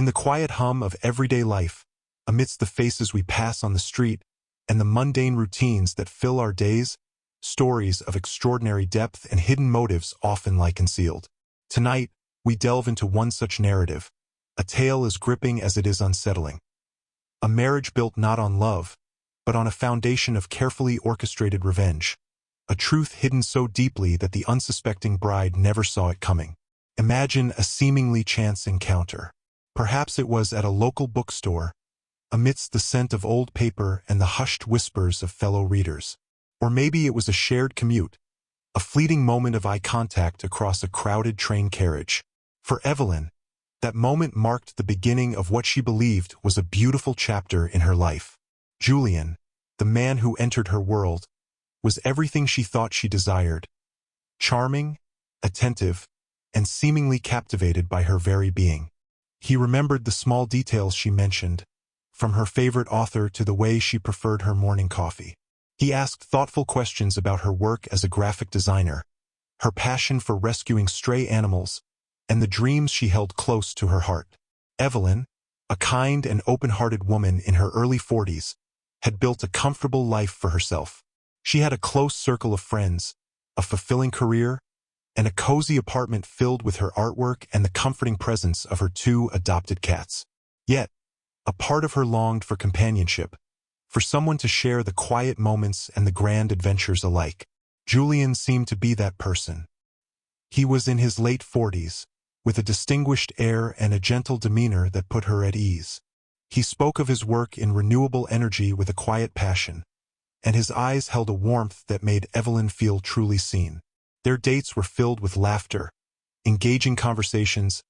In the quiet hum of everyday life, amidst the faces we pass on the street and the mundane routines that fill our days, stories of extraordinary depth and hidden motives often lie concealed. Tonight, we delve into one such narrative, a tale as gripping as it is unsettling. A marriage built not on love, but on a foundation of carefully orchestrated revenge. A truth hidden so deeply that the unsuspecting bride never saw it coming. Imagine a seemingly chance encounter. Perhaps it was at a local bookstore, amidst the scent of old paper and the hushed whispers of fellow readers. Or maybe it was a shared commute, a fleeting moment of eye contact across a crowded train carriage. For Evelyn, that moment marked the beginning of what she believed was a beautiful chapter in her life. Julian, the man who entered her world, was everything she thought she desired. Charming, attentive, and seemingly captivated by her very being. He remembered the small details she mentioned, from her favorite author to the way she preferred her morning coffee. He asked thoughtful questions about her work as a graphic designer, her passion for rescuing stray animals, and the dreams she held close to her heart. Evelyn, a kind and open-hearted woman in her early 40s, had built a comfortable life for herself. She had a close circle of friends, a fulfilling career, and a cozy apartment filled with her artwork and the comforting presence of her 2 adopted cats. Yet, a part of her longed for companionship, for someone to share the quiet moments and the grand adventures alike. Julian seemed to be that person. He was in his late 40s, with a distinguished air and a gentle demeanor that put her at ease. He spoke of his work in renewable energy with a quiet passion, and his eyes held a warmth that made Evelyn feel truly seen. Their dates were filled with laughter, engaging conversations,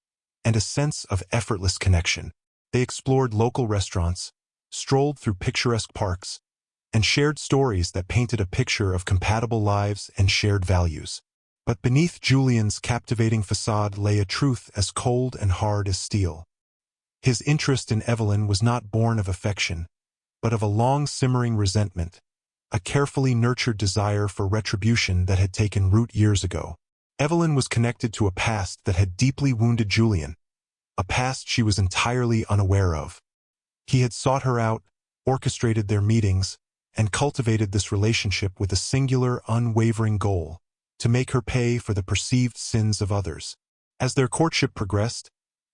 and a sense of effortless connection. They explored local restaurants, strolled through picturesque parks, and shared stories that painted a picture of compatible lives and shared values. But beneath Julian's captivating facade lay a truth as cold and hard as steel. His interest in Evelyn was not born of affection, but of a long-simmering resentment, a carefully nurtured desire for retribution that had taken root years ago. Evelyn was connected to a past that had deeply wounded Julian, a past she was entirely unaware of. He had sought her out, orchestrated their meetings, and cultivated this relationship with a singular, unwavering goal: to make her pay for the perceived sins of others. As their courtship progressed,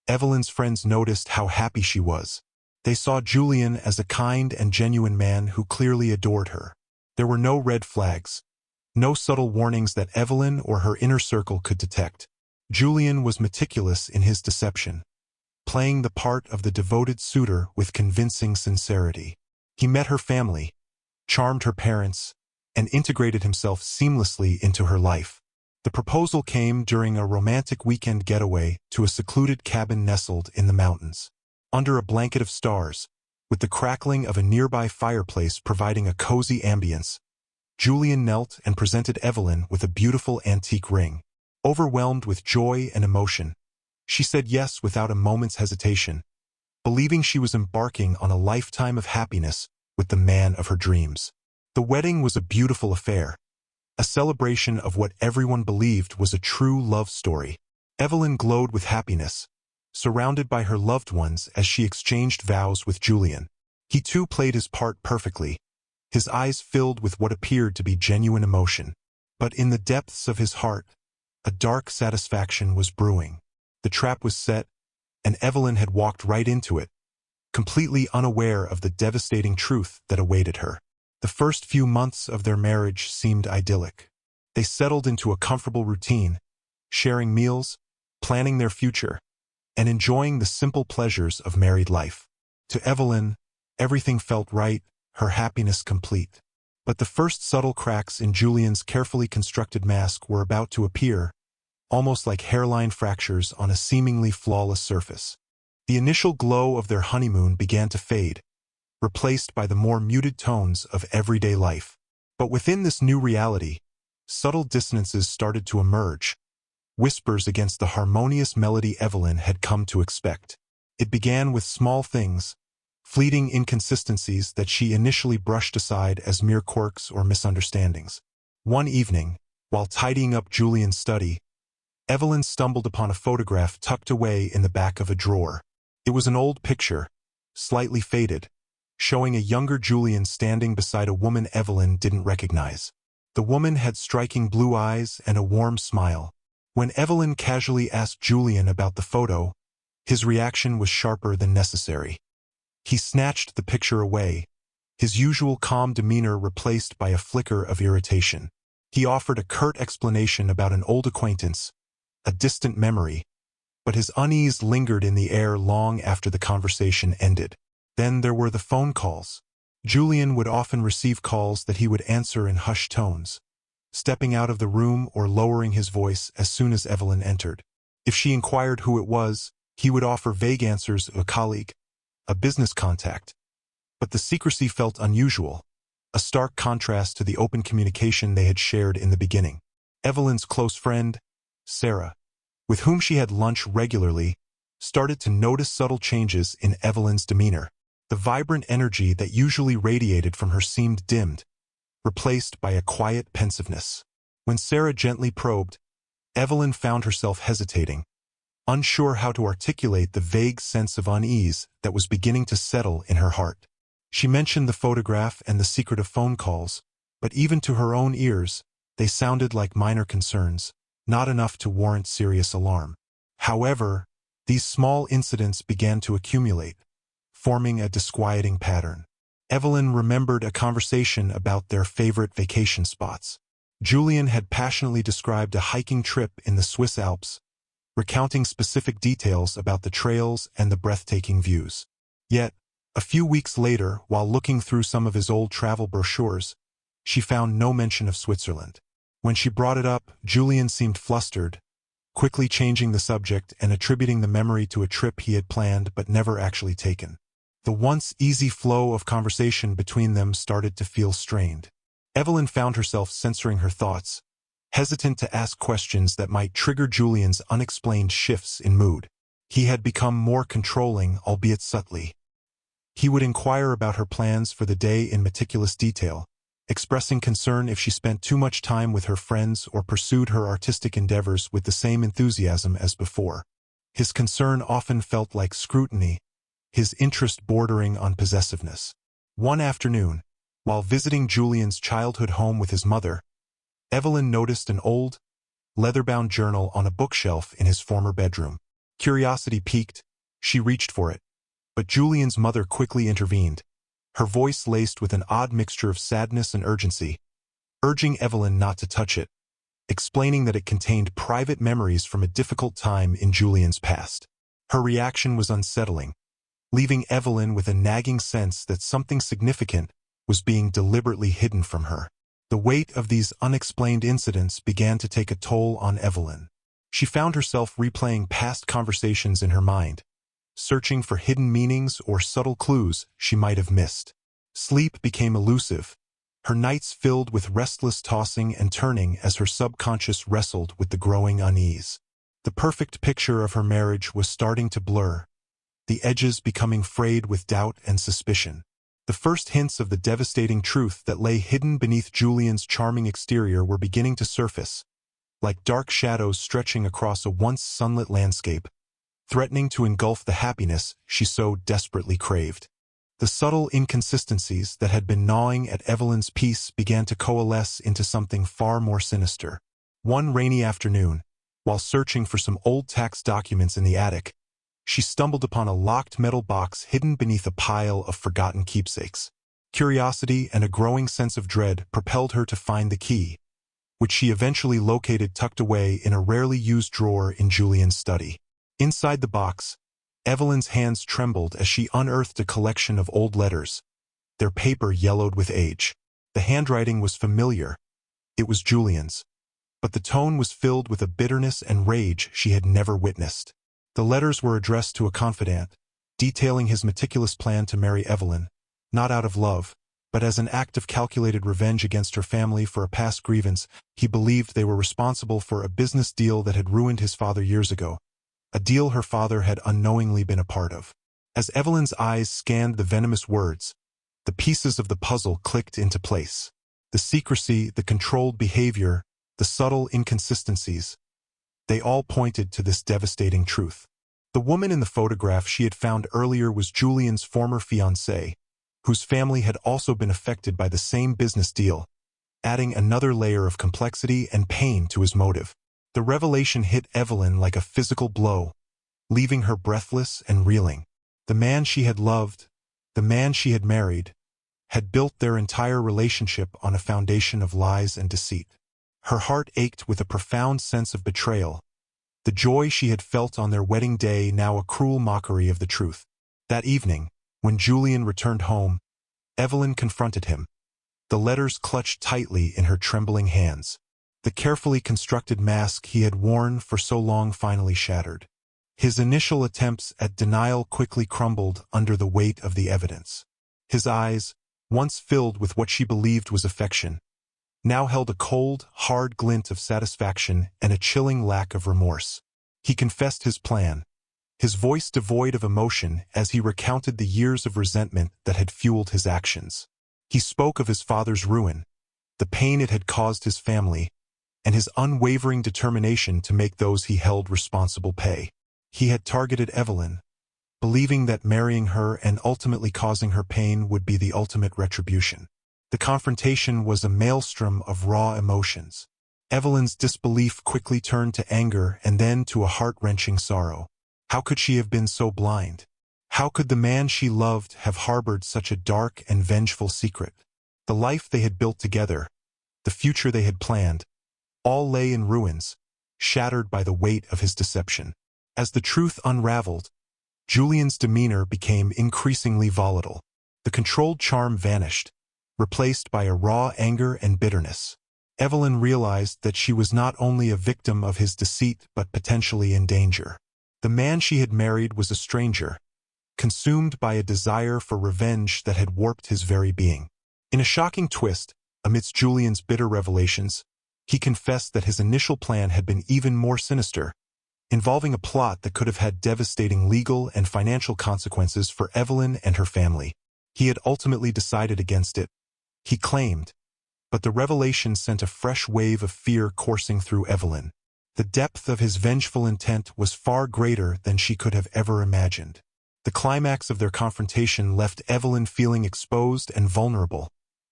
Evelyn's friends noticed how happy she was. They saw Julian as a kind and genuine man who clearly adored her. There were no red flags, no subtle warnings that Evelyn or her inner circle could detect. Julian was meticulous in his deception, playing the part of the devoted suitor with convincing sincerity. He met her family, charmed her parents, and integrated himself seamlessly into her life. The proposal came during a romantic weekend getaway to a secluded cabin nestled in the mountains. Under a blanket of stars, with the crackling of a nearby fireplace providing a cozy ambience, Julian knelt and presented Evelyn with a beautiful antique ring. Overwhelmed with joy and emotion, she said yes without a moment's hesitation, believing she was embarking on a lifetime of happiness with the man of her dreams. The wedding was a beautiful affair, a celebration of what everyone believed was a true love story. Evelyn glowed with happiness, surrounded by her loved ones as she exchanged vows with Julian. He too played his part perfectly, his eyes filled with what appeared to be genuine emotion. But in the depths of his heart, a dark satisfaction was brewing. The trap was set, and Evelyn had walked right into it, completely unaware of the devastating truth that awaited her. The first few months of their marriage seemed idyllic. They settled into a comfortable routine, sharing meals, planning their future, and enjoying the simple pleasures of married life. To Evelyn, everything felt right, her happiness complete. But the first subtle cracks in Julian's carefully constructed mask were about to appear, almost like hairline fractures on a seemingly flawless surface. The initial glow of their honeymoon began to fade, replaced by the more muted tones of everyday life. But within this new reality, subtle dissonances started to emerge, whispers against the harmonious melody Evelyn had come to expect. It began with small things, fleeting inconsistencies that she initially brushed aside as mere quirks or misunderstandings. One evening, while tidying up Julian's study, Evelyn stumbled upon a photograph tucked away in the back of a drawer. It was an old picture, slightly faded, showing a younger Julian standing beside a woman Evelyn didn't recognize. The woman had striking blue eyes and a warm smile. When Evelyn casually asked Julian about the photo, his reaction was sharper than necessary. He snatched the picture away, his usual calm demeanor replaced by a flicker of irritation. He offered a curt explanation about an old acquaintance, a distant memory, but his unease lingered in the air long after the conversation ended. Then there were the phone calls. Julian would often receive calls that he would answer in hushed tones, stepping out of the room or lowering his voice as soon as Evelyn entered. If she inquired who it was, he would offer vague answers of a colleague, a business contact. But the secrecy felt unusual, a stark contrast to the open communication they had shared in the beginning. Evelyn's close friend, Sarah, with whom she had lunch regularly, started to notice subtle changes in Evelyn's demeanor. The vibrant energy that usually radiated from her seemed dimmed, replaced by a quiet pensiveness. When Sarah gently probed, Evelyn found herself hesitating, unsure how to articulate the vague sense of unease that was beginning to settle in her heart. She mentioned the photograph and the secret of phone calls, but even to her own ears, they sounded like minor concerns, not enough to warrant serious alarm. However, these small incidents began to accumulate, forming a disquieting pattern. Evelyn remembered a conversation about their favorite vacation spots. Julian had passionately described a hiking trip in the Swiss Alps, recounting specific details about the trails and the breathtaking views. Yet, a few weeks later, while looking through some of his old travel brochures, she found no mention of Switzerland. When she brought it up, Julian seemed flustered, quickly changing the subject and attributing the memory to a trip he had planned but never actually taken. The once easy flow of conversation between them started to feel strained. Evelyn found herself censoring her thoughts, hesitant to ask questions that might trigger Julian's unexplained shifts in mood. He had become more controlling, albeit subtly. He would inquire about her plans for the day in meticulous detail, expressing concern if she spent too much time with her friends or pursued her artistic endeavors with the same enthusiasm as before. His concern often felt like scrutiny, his interest bordering on possessiveness. One afternoon, while visiting Julian's childhood home with his mother, Evelyn noticed an old, leather-bound journal on a bookshelf in his former bedroom. Curiosity piqued, she reached for it, but Julian's mother quickly intervened, her voice laced with an odd mixture of sadness and urgency, urging Evelyn not to touch it, explaining that it contained private memories from a difficult time in Julian's past. Her reaction was unsettling, leaving Evelyn with a nagging sense that something significant was being deliberately hidden from her. The weight of these unexplained incidents began to take a toll on Evelyn. She found herself replaying past conversations in her mind, searching for hidden meanings or subtle clues she might have missed. Sleep became elusive, her nights filled with restless tossing and turning as her subconscious wrestled with the growing unease. The perfect picture of her marriage was starting to blur, the edges becoming frayed with doubt and suspicion. The first hints of the devastating truth that lay hidden beneath Julian's charming exterior were beginning to surface, like dark shadows stretching across a once sunlit landscape, threatening to engulf the happiness she so desperately craved. The subtle inconsistencies that had been gnawing at Evelyn's peace began to coalesce into something far more sinister. One rainy afternoon, while searching for some old tax documents in the attic, she stumbled upon a locked metal box hidden beneath a pile of forgotten keepsakes. Curiosity and a growing sense of dread propelled her to find the key, which she eventually located tucked away in a rarely used drawer in Julian's study. Inside the box, Evelyn's hands trembled as she unearthed a collection of old letters, their paper yellowed with age. The handwriting was familiar. It was Julian's, but the tone was filled with a bitterness and rage she had never witnessed. The letters were addressed to a confidant, detailing his meticulous plan to marry Evelyn, not out of love, but as an act of calculated revenge against her family for a past grievance. He believed they were responsible for a business deal that had ruined his father years ago, a deal her father had unknowingly been a part of. As Evelyn's eyes scanned the venomous words, the pieces of the puzzle clicked into place. The secrecy, the controlled behavior, the subtle inconsistencies, they all pointed to this devastating truth. The woman in the photograph she had found earlier was Julian's former fiancée, whose family had also been affected by the same business deal, adding another layer of complexity and pain to his motive. The revelation hit Evelyn like a physical blow, leaving her breathless and reeling. The man she had loved, the man she had married, had built their entire relationship on a foundation of lies and deceit. Her heart ached with a profound sense of betrayal, the joy she had felt on their wedding day now a cruel mockery of the truth. That evening, when Julian returned home, Evelyn confronted him, the letters clutched tightly in her trembling hands. The carefully constructed mask he had worn for so long finally shattered. His initial attempts at denial quickly crumbled under the weight of the evidence. His eyes, once filled with what she believed was affection, now held a cold, hard glint of satisfaction and a chilling lack of remorse. He confessed his plan, his voice devoid of emotion as he recounted the years of resentment that had fueled his actions. He spoke of his father's ruin, the pain it had caused his family, and his unwavering determination to make those he held responsible pay. He had targeted Evelyn, believing that marrying her and ultimately causing her pain would be the ultimate retribution. The confrontation was a maelstrom of raw emotions. Evelyn's disbelief quickly turned to anger and then to a heart-wrenching sorrow. How could she have been so blind? How could the man she loved have harbored such a dark and vengeful secret? The life they had built together, the future they had planned, all lay in ruins, shattered by the weight of his deception. As the truth unraveled, Julian's demeanor became increasingly volatile. The controlled charm vanished, replaced by a raw anger and bitterness. Evelyn realized that she was not only a victim of his deceit but potentially in danger. The man she had married was a stranger, consumed by a desire for revenge that had warped his very being. In a shocking twist, amidst Julian's bitter revelations, he confessed that his initial plan had been even more sinister, involving a plot that could have had devastating legal and financial consequences for Evelyn and her family. He had ultimately decided against it, he claimed, but the revelation sent a fresh wave of fear coursing through Evelyn. The depth of his vengeful intent was far greater than she could have ever imagined. The climax of their confrontation left Evelyn feeling exposed and vulnerable,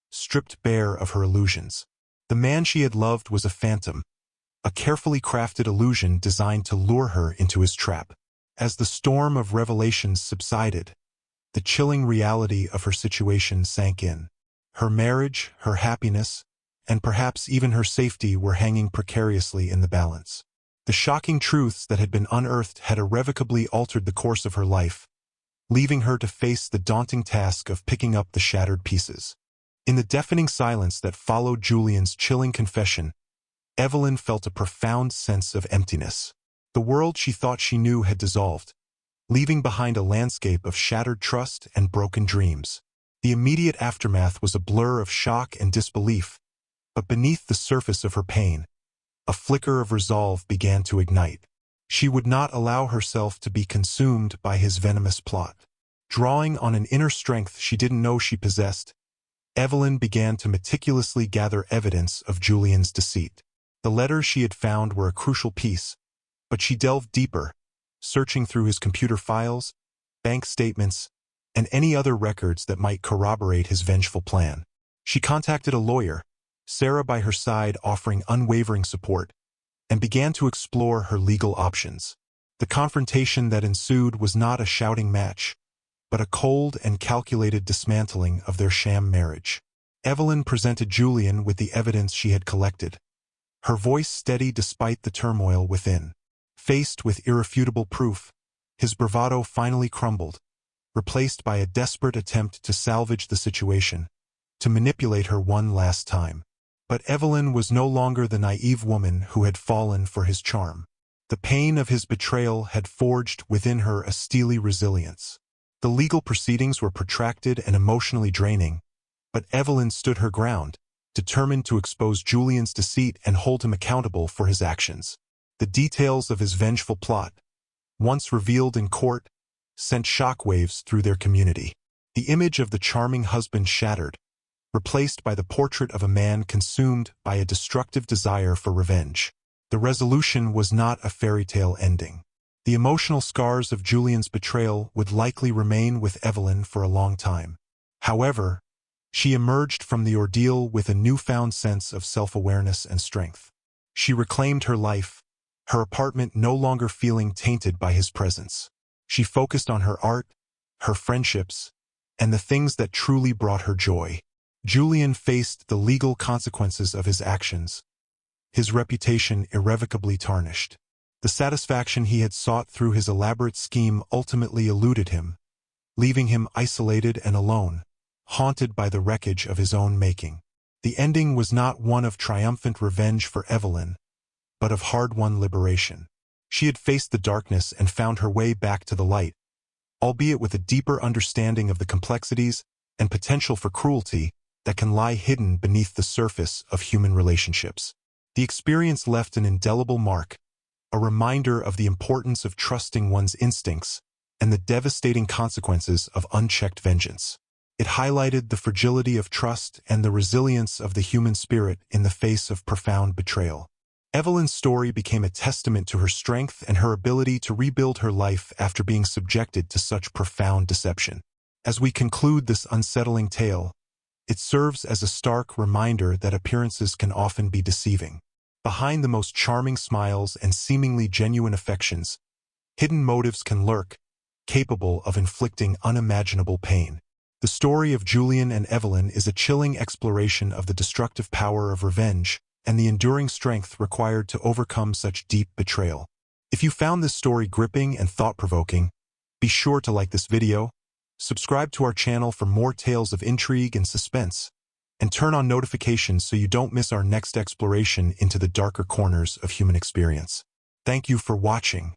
stripped bare of her illusions. The man she had loved was a phantom, a carefully crafted illusion designed to lure her into his trap. As the storm of revelations subsided, the chilling reality of her situation sank in. Her marriage, her happiness, and perhaps even her safety were hanging precariously in the balance. The shocking truths that had been unearthed had irrevocably altered the course of her life, leaving her to face the daunting task of picking up the shattered pieces. In the deafening silence that followed Julian's chilling confession, Evelyn felt a profound sense of emptiness. The world she thought she knew had dissolved, leaving behind a landscape of shattered trust and broken dreams. The immediate aftermath was a blur of shock and disbelief, but beneath the surface of her pain, a flicker of resolve began to ignite. She would not allow herself to be consumed by his venomous plot. Drawing on an inner strength she didn't know she possessed, Evelyn began to meticulously gather evidence of Julian's deceit. The letters she had found were a crucial piece, but she delved deeper, searching through his computer files, bank statements, and any other records that might corroborate his vengeful plan. She contacted a lawyer, Sarah by her side offering unwavering support, and began to explore her legal options. The confrontation that ensued was not a shouting match, but a cold and calculated dismantling of their sham marriage. Evelyn presented Julian with the evidence she had collected, her voice steady despite the turmoil within. Faced with irrefutable proof, his bravado finally crumbled, replaced by a desperate attempt to salvage the situation, to manipulate her one last time. But Evelyn was no longer the naive woman who had fallen for his charm. The pain of his betrayal had forged within her a steely resilience. The legal proceedings were protracted and emotionally draining, but Evelyn stood her ground, determined to expose Julian's deceit and hold him accountable for his actions. The details of his vengeful plot, once revealed in court, sent shockwaves through their community. The image of the charming husband shattered, replaced by the portrait of a man consumed by a destructive desire for revenge. The resolution was not a fairy tale ending. The emotional scars of Julian's betrayal would likely remain with Evelyn for a long time. However, she emerged from the ordeal with a newfound sense of self-awareness and strength. She reclaimed her life, her apartment no longer feeling tainted by his presence. She focused on her art, her friendships, and the things that truly brought her joy. Julian faced the legal consequences of his actions, his reputation irrevocably tarnished. The satisfaction he had sought through his elaborate scheme ultimately eluded him, leaving him isolated and alone, haunted by the wreckage of his own making. The ending was not one of triumphant revenge for Evelyn, but of hard-won liberation. She had faced the darkness and found her way back to the light, albeit with a deeper understanding of the complexities and potential for cruelty that can lie hidden beneath the surface of human relationships. The experience left an indelible mark, a reminder of the importance of trusting one's instincts and the devastating consequences of unchecked vengeance. It highlighted the fragility of trust and the resilience of the human spirit in the face of profound betrayal. Evelyn's story became a testament to her strength and her ability to rebuild her life after being subjected to such profound deception. As we conclude this unsettling tale, it serves as a stark reminder that appearances can often be deceiving. Behind the most charming smiles and seemingly genuine affections, hidden motives can lurk, capable of inflicting unimaginable pain. The story of Julian and Evelyn is a chilling exploration of the destructive power of revenge and the enduring strength required to overcome such deep betrayal. If you found this story gripping and thought-provoking, be sure to like this video, subscribe to our channel for more tales of intrigue and suspense, and turn on notifications so you don't miss our next exploration into the darker corners of human experience. Thank you for watching.